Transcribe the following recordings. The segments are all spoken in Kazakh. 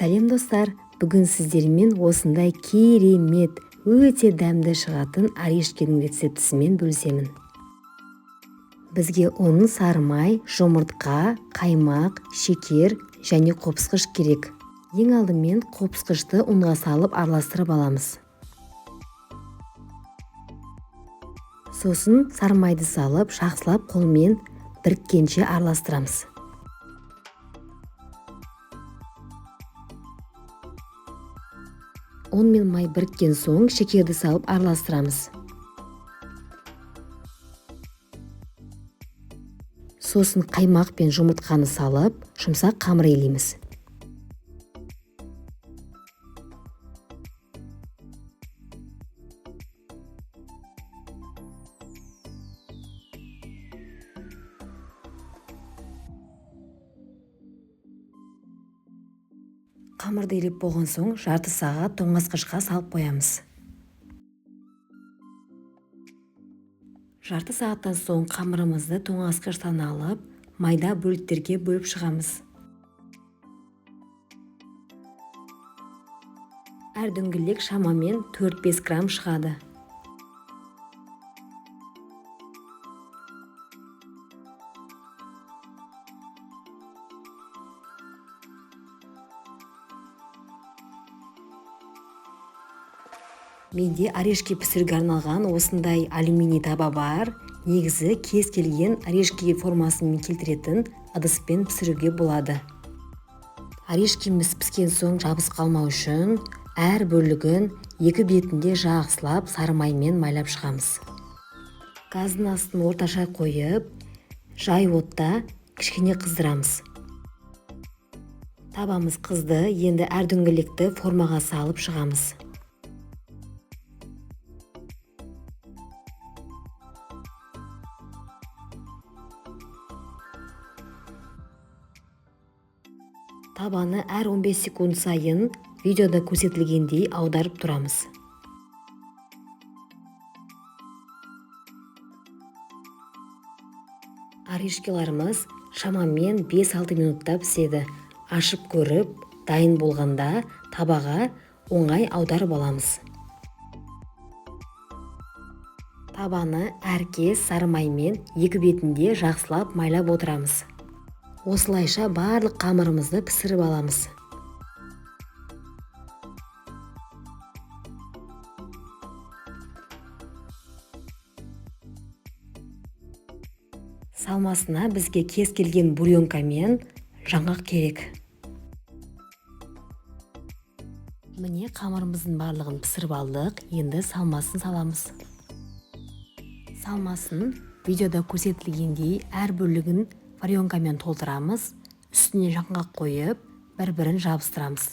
Сәлем достар, бүгін сіздермен осындай керемет, өте дәмді шығатын орешкенің рецептісімен бөлісемін. Бізге оның сары май, жұмыртқа, қаймақ, шекер және қопсқыш керек. Ең алдымен қопсқышты ұнға салып араластырып аламыз. Сосын сары майды салып, жақсылап қолмен біріккенше араластырамыз. Он мен май біріккен соң шекерді салып араластырамыз. Сосын қаймақ пен жұмыртқаны салып, жұмсақ қамыр илейміз. Қамырды илеп болған соң, жарты сағат тоңазытқышқа салып қоямыз. Жарты сағаттан соң қамырымызды тоңазытқыштан алып, майда бөліктерге бөліп шығамыз. Әр дөңгелек шамамен 4-5 грамм шығады. Менде орешке пісіруге арналған осындай алюминий таба бар. Негізі кез келген орешке формасын келтіретін ыдыспен пісіруге болады. Орешкеміз піскен соң жабыс қалмау үшін әр бөлігін екі бетінде жақсылап сары маймен майлап шығамыз. Газдың астын орташа қойып, жай отта кішкене қыздырамыз. Табамыз қызды, енді әр дөңгелекті формаға салып шығамыз. Табаны әр 15 секунд сайын видеода көрсетілгендей аударып тұрамыз. Орешкеларымыз шамамен 5-6 минутта піседі. Ашып көріп, дайын болғанда табаға оңай аударып аламыз. Табаны әркез сары маймен екі бетінде жақсылап майлап отырамыз. Осылайша барлық қамырымызды пісіріп аламыз. Салмасына бізге кез келген бульонка мен жаңғақ керек. Міне қамырымыздың барлығын пісіріп алдық, енді салмасын саламыз. Салмасын видеода көрсетілгендей әр бөлігін варенкамен толтырамыз, үстіне жаңғақ қойып, бір-бірін жабыстырамыз.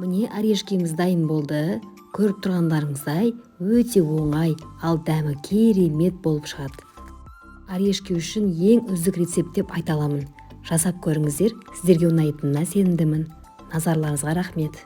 Міне орешкеміз дайын болды. Көріп тұрғандарыңыздай өте оңай, ал дәмі керемет болып шығады. Орешке үшін ең үздік рецепт деп айта аламын. Жасап көріңіздер, сіздерге ұнайтынына сенімдімін. Назарларыңызға рахмет.